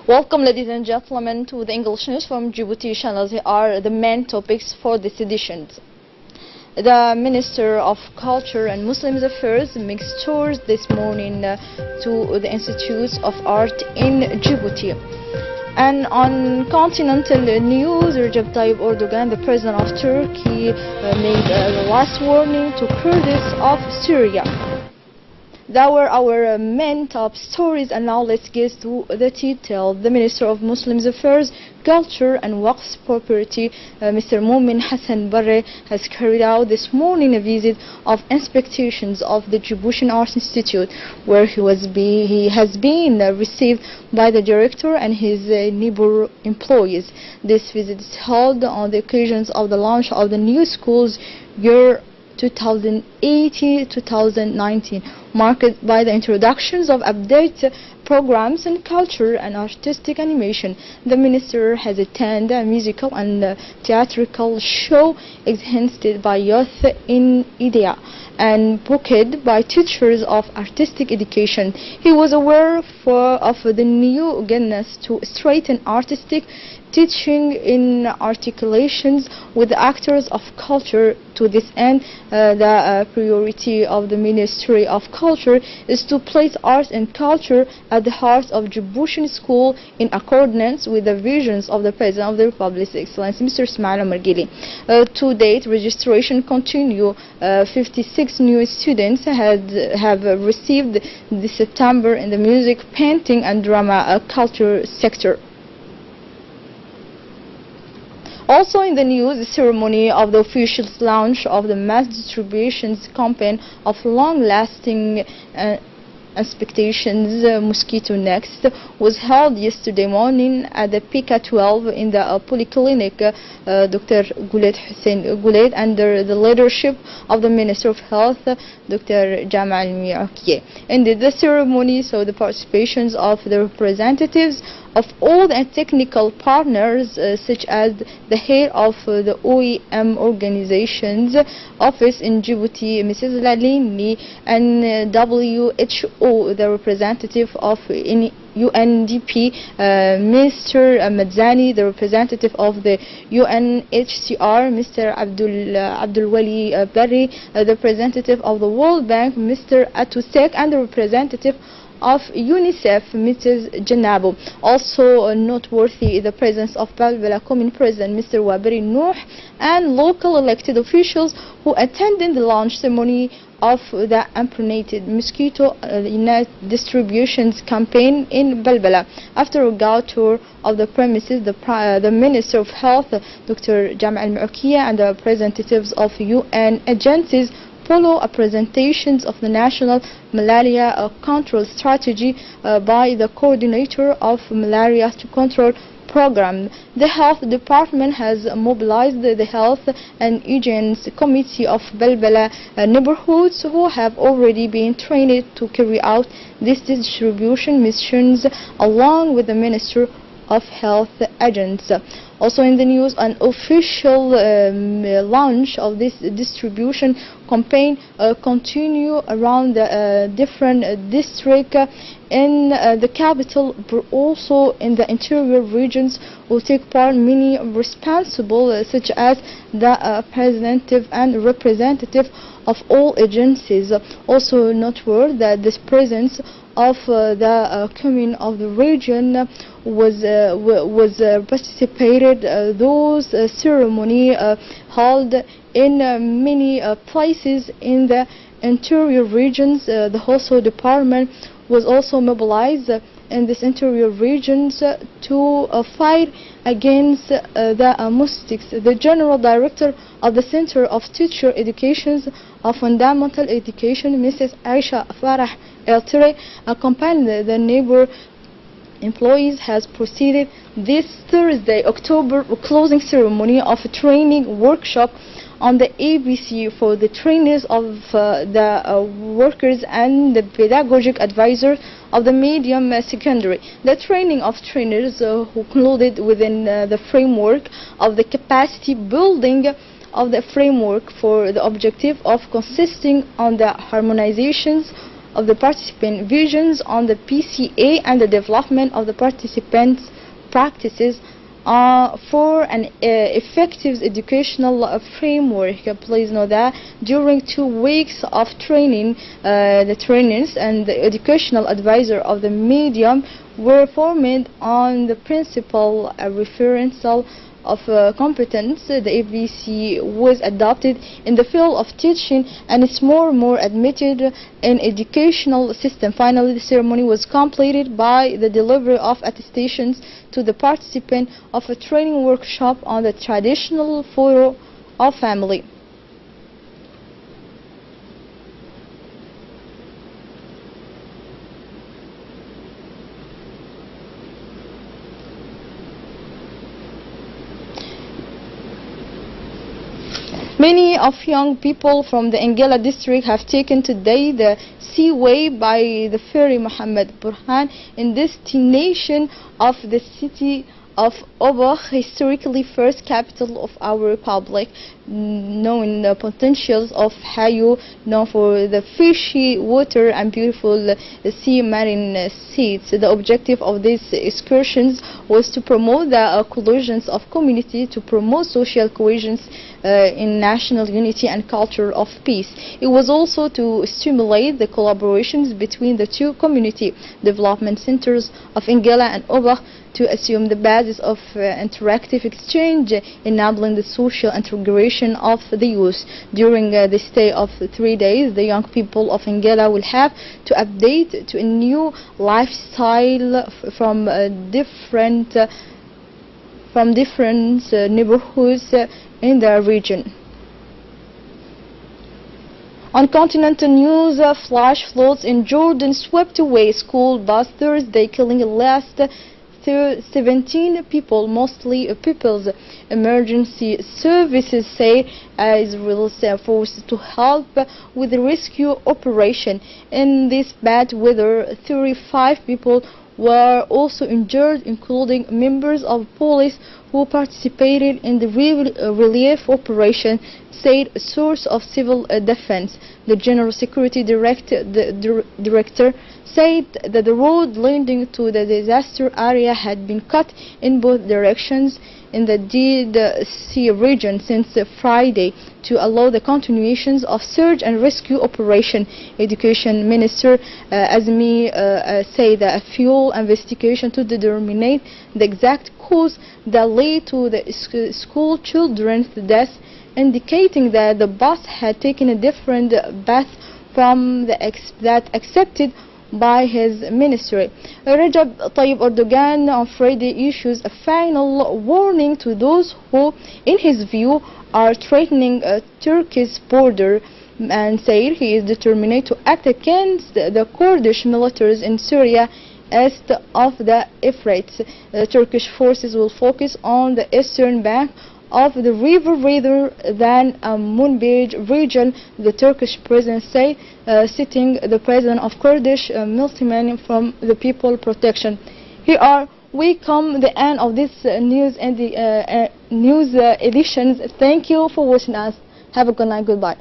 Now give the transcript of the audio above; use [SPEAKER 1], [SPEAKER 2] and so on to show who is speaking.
[SPEAKER 1] Welcome, ladies and gentlemen, to the English news from Djibouti channel. Here are the main topics for this edition. The Minister of Culture and Muslim Affairs makes tours this morning to the Institutes of Art in Djibouti. And on continental news, Recep Tayyip Erdogan, the president of Turkey, made the last warning to Kurds of Syria. That were our main top stories, and now let's get to the detail. The Minister of Muslim Affairs, Culture and Waqf Property, Mr. Momin Hassan Barre, has carried out this morning a visit of inspections of the Djiboutian Art Institute, where he has been received by the director and his neighbor employees. This visit is held on the occasions of the launch of the new school's year 2018-2019, marked by the introductions of updated programs in culture and artistic animation. The minister has attended a musical and theatrical show exhibited by youth in Idea and booked by teachers of artistic education. He was aware of the new guidance to straighten artistic teaching in articulations with the actors of culture. To this end, the priority of the Ministry of Culture is to place art and culture at the heart of Djiboutian school in accordance with the visions of the President of the Republic, His Excellency Mr. Ismail Omar Guelleh. To date, registration continue. 56 new students have received this September in the music, painting and drama culture sector. Also in the news, the ceremony of the official launch of the mass distribution campaign of long-lasting expectations mosquito next was held yesterday morning at the PK 12 in the polyclinic. Dr. Goulet Hussein Goulet, under the leadership of the Minister of Health, Dr. Jamal Miakie. In the ceremony saw the participations of the representatives of all the technical partners, such as the head of the OEM organization's office in Djibouti, Mrs. Lalini, and WHO, the representative of UNDP, Mr. Madzani, the representative of the UNHCR, Mr. Abdul Wali Barri, the representative of the World Bank, Mr. Atusek, and the representative of UNICEF, Mrs. Janabo. Also noteworthy is the presence of Balbala Commune President Mr. Waberi Nouh and local elected officials who attended the launch ceremony of the impregnated mosquito distributions campaign in Balbala. After a guide tour of the premises, the Minister of Health, Dr. Jamal Miakie, and the representatives of UN agencies follow a presentations of the National Malaria Control Strategy by the coordinator of Malaria Control Program. The Health Department has mobilized the Health and Hygiene Committee of Balbala neighborhoods, who have already been trained to carry out these distribution missions along with the Minister of Health agents. Also in the news, an official launch of this distribution campaign continue around the different districts in the capital, but also in the interior regions, will take part many responsible, such as the representative and representative of all agencies. Also noteworthy that this presence of the commune of the region was participated those ceremony held in many places in the interior regions. The Household Department was also mobilized in this interior regions to fight against the mosquitoes. The General Director of the Center of Teacher Education of Fundamental Education, Mrs. Aisha Farah El-Tere, accompanied the neighbor employees, has proceeded this Thursday, October, closing ceremony of a training workshop on the ABC for the trainers of the workers and the pedagogic advisors of the medium secondary. The training of trainers who included within the framework of the capacity building of the framework for the objective of consisting on the harmonizations of the participant visions on the PCA and the development of the participants' practices for an effective educational framework. Please know that during 2 weeks of training, the trainers and the educational advisor of the medium were formed on the principal referential of competence. The ABC was adopted in the field of teaching and is more and more admitted in educational system. Finally, the ceremony was completed by the delivery of attestations to the participant of a training workshop on the traditional photo of family. Many of young people from the Anglais district have taken today the seaway by the ferry Mohammed Burhan in destination of the city of Obah, historically first capital of our republic, known the potentials of Hayu, known for the fishy water and beautiful sea marine seats. The objective of these excursions was to promote the cohesion of community, to promote social cohesion in national unity and culture of peace. It was also to stimulate the collaborations between the two community development centers of Anglais and Obah to assume the basis of interactive exchange, enabling the social integration of the youth. During the stay of 3 days, the young people of Anglais will have to update to a new lifestyle from different neighborhoods in the region. On continental news, flash floods in Jordan swept away school bus Thursday, killing at least 17 people, mostly pupils. Emergency services say Israel sent forces to help with the rescue operation. In this bad weather, 35 people were also injured, including members of police who participated in the relief operation, said a source of civil defense. The General Security Director said that the road leading to the disaster area had been cut in both directions in the Dead Sea region since Friday to allow the continuations of search and rescue operation. Education Minister Azmi said that a full investigation to determine the exact cause that led to the school children's death, indicating that the bus had taken a different path from that accepted by his ministry. Recep Tayyip Erdogan on Friday issues a final warning to those who, in his view, are threatening a Turkish border, and said he is determined to act against the Kurdish militaries in Syria east of the Euphrates. The Turkish forces will focus on the eastern bank of the river rather than a Manbij region, the Turkish president said, citing the president of Kurdish militiamen from the People Protection. Here we come the end of this news and the news editions. Thank you for watching us. Have a good night. Goodbye.